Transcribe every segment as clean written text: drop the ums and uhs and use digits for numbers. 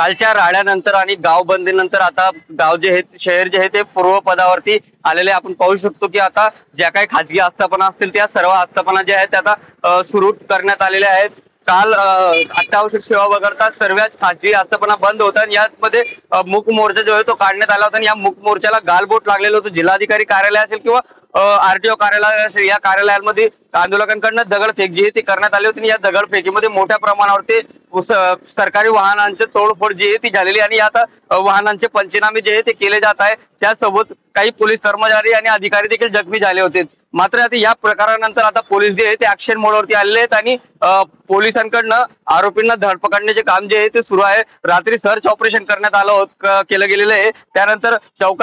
कालच्या राड्यानंतर आणि गाव बंदीनंतर आता गाव जे आहे शहर जे आहे ते पूर्वपदावरती आलेले आपण पाहू शकतो की आता ज्या काही खाजगी आस्थापना असतील त्या सर्व आस्थापना ज्या आहेत त्या आता सुरू करण्यात आलेल्या आहेत। काल अत्यावश्यक सेवा वगळता सर्वच खाजगी आस्थापना बंद होत्या। यामध्ये मूक मोर्चा जो आहे तो काढण्यात आला होता आणि या मूक मोर्चाला गालबोट लागलेलं होतं। जिल्हाधिकारी कार्यालय असेल किंवा आरटीओ कार्यालय असेल या कार्यालयांमध्ये आंदोलकांकडून दगडफेक जी आहे ती करण्यात आली होती। या दगडफेकीमध्ये मोठ्या प्रमाणावरती सरकारी वाहनांचे तोडफोड जी आहे ती झालेली आणि आता वाहनांचे पंचनामे जे आहे ते केले जात आहे। त्यासोबत काही पोलीस कर्मचारी आणि अधिकारी देखील जखमी झाले होते। मात्र आता या प्रकारानंतर आता पोलीस जे आहे ते ऍक्शन मोडवरती आलेले आहेत आणि पोलिसांकडनं आरोपींना धरपकडण्याचे काम जे आहे ते सुरू आहे। रात्री सर्च ऑपरेशन करण्यात केलं गेलेलं आहे। त्यानंतर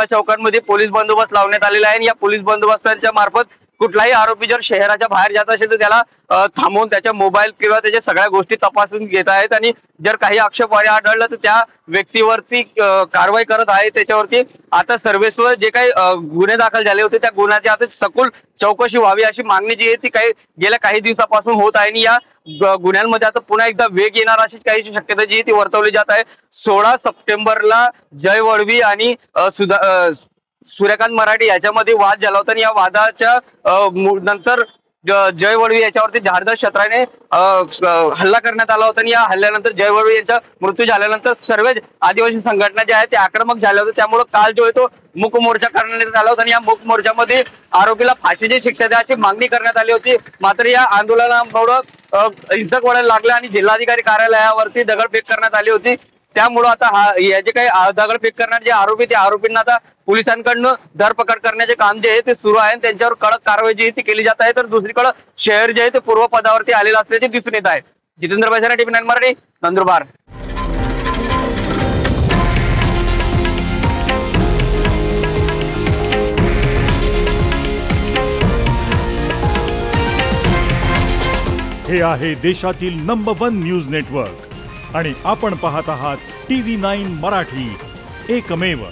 चौकांमध्ये पोलीस बंदोबस्त लावण्यात आलेला आहे आणि या पोलीस बंदोबस्तांच्या मार्फत कुठलाही आरोपी जर शहराच्या बाहेर जात असेल तर त्याला थांबवून त्याच्या मोबाईल किंवा त्याच्या सगळ्या गोष्टी तपासून घेत आहेत आणि जर काही आक्षेपार्ह आढळलं तर त्या व्यक्तीवरती कारवाई करत आहे। त्याच्यावरती आता सर्वेस्व जे काही गुन्हे दाखल झाले होते त्या गुन्ह्याची आता सखोल चौकशी व्हावी अशी मागणी जी आहे ती गेल्या काही दिवसापासून होत आहे आणि या गुन्ह्यांमध्ये आता पुन्हा एकदा वेग येणार अशी काही शक्यता जी ती वर्तवली जात आहे। 16 सप्टेंबरला जय वळवी आणि सूर्यकांत मराठे याच्यामध्ये वाद झाला होता आणि या वादाच्या नंतर जय वळवी याच्यावरती धारदार शस्त्राने हल्ला करण्यात आला होता आणि या हल्ल्यानंतर जय वळवी यांचा मृत्यू झाल्यानंतर सर्व आदिवासी संघटना ज्या आहेत त्या आक्रमक झाल्या होत्या। त्यामुळे काल जो आहे तो मूक मोर्चा करण्यात आला होता आणि या मूक मोर्चामध्ये आरोपीला फाशीची शिक्षा द्यायची मागणी करण्यात आली होती। मात्र या आंदोलनामुळे हिंसक वळण लागलं आणि जिल्हाधिकारी कार्यालयावरती दगडफेक करण्यात आली होती। त्यामुळे आता या जे काही दगडफेक करणारे जे आरोपी त्या आरोपींना आता पोलिसांकडनं धरपकड करण्याचे काम जे आहे ते सुरू आहे। त्यांच्यावर कडक कारवाई जी ती केली जात आहे। तर दुसरीकडे शहर जे आहे ते पूर्वपदावरती आलेलं असल्याचे दिसून येत आहे। जितेंद्र बैसाना, TV9 मराठी, नंदुरबार। हे आहे देशातील नंबर 1 न्यूज नेटवर्क आणि आपण पाहत आहात TV9 मराठी, एकमेव।